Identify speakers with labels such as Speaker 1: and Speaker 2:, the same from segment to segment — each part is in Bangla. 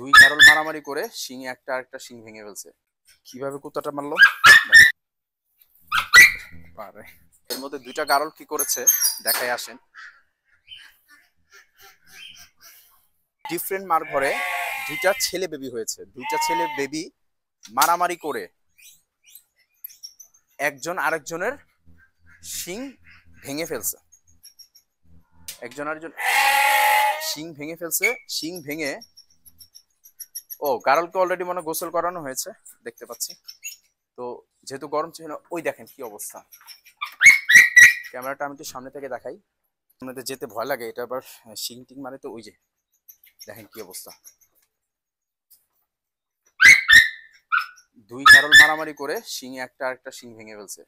Speaker 1: দুই গারল মারামারি করে শিং একটা আরেকটা শিং ভেঙে ফেলছে। কিভাবে কুত্তাটা মারলো পারে। এর মধ্যে দুইটা গারল কি করেছে দেখাই আসেন। ডিফারেন্ট মার ঘরে দুইটা ছেলে বেবি হয়েছে। দুইটা ছেলে বেবি মারামারি করে একজন আরেকজনের শিং ভেঙে ফেলছে। একজন আরেকজন শিং ভেঙে ফেলছে। শিং ভেঙে গারলকে অলরেডি মনে গোসল করানো হয়েছে দেখতে পাচ্ছি। তো যেহেতু গরম ছিল, ওই দেখেন কি অবস্থা। ক্যামেরাটা আমি তো সামনে থেকে দেখাই, সামনেতে যেতে ভয় লাগে। এটা আবার শিং টিং মানে তো ওই যে দেখেন কি অবস্থা। দুই গারল মারামারি করে শিং একটা আরেকটা শিং ভেঙে ফেলছে।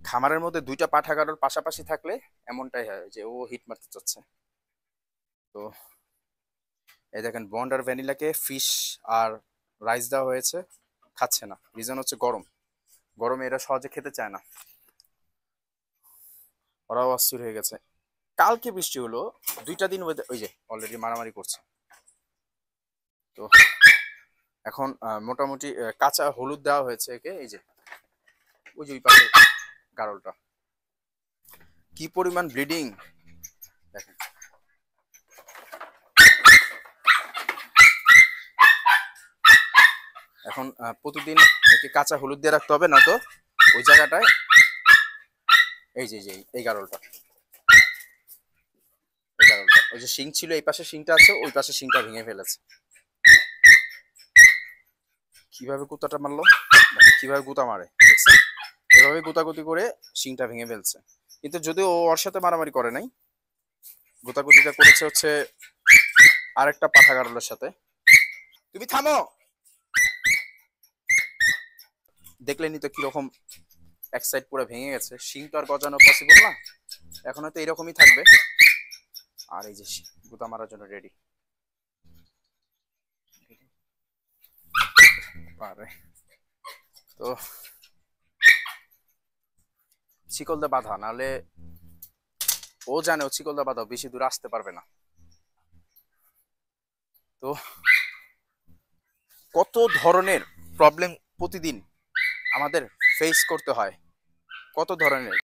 Speaker 1: খামারের মধ্যে দুইটা পাঠা গারল পাশাপাশি থাকলে এমনটাই হয় যে ও হিট মারতে চাচ্ছে। তো এই দেখেন বন্ড আর ভ্যানিলাকে ফিশ আর রাইস দেওয়া হয়েছে, খাচ্ছে না। রিজন হচ্ছে গরম। গরমে এরা সহজে খেতে চায় না। ওরাও অস্থির হয়ে গেছে। কালকে বৃষ্টি হলো, দুইটা দিন ওই যে অলরেডি মারামারি করছে। তো এখন মোটামুটি কাঁচা হলুদ দেওয়া হয়েছে একে। এই যে ওই যে ওই পাশে গারলটা কি পরিমাণ ব্লিডিং দেখেন। এখন প্রতিদিন একে কাঁচা হলুদ দিয়ে রাখতে হবে, না তো ওই জায়গাটায় এই যে এই গারলটা ওই যে শিং ছিল, এই পাশে শিংটা আছে, ওই পাশে শিংটা ভেঙে ফেলেছে। কিভাবে গুতাটা মারলো, কিভাবে গুতা মারে দেখছেন। এভাবে গুতাগুতি করে শিংটা ভেঙে ফেলছে। কিন্তু যদিও ও ওর সাথে মারামারি করে নাই, গুতাগুতিটা করেছে হচ্ছে আরেকটা পাঠা গারলের সাথে। তুমি থামো। দেখলেনি তো কিরকম এক সাইড পুরো ভেঙে গেছে। শিং তো আর গজানো পসিবল না, এখন হয়তো এরকমই থাকবে। আর এই যে গুতা মারার জন্য রেডি পারে। তো শিকলদা বাঁধা, নাহলে ও জানে ও শিকলদা বাঁধা বেশি দূর আসতে পারবে না। তো কত ধরনের প্রবলেম প্রতিদিন আমাদের ফেস করতে হয়, কত ধরনের।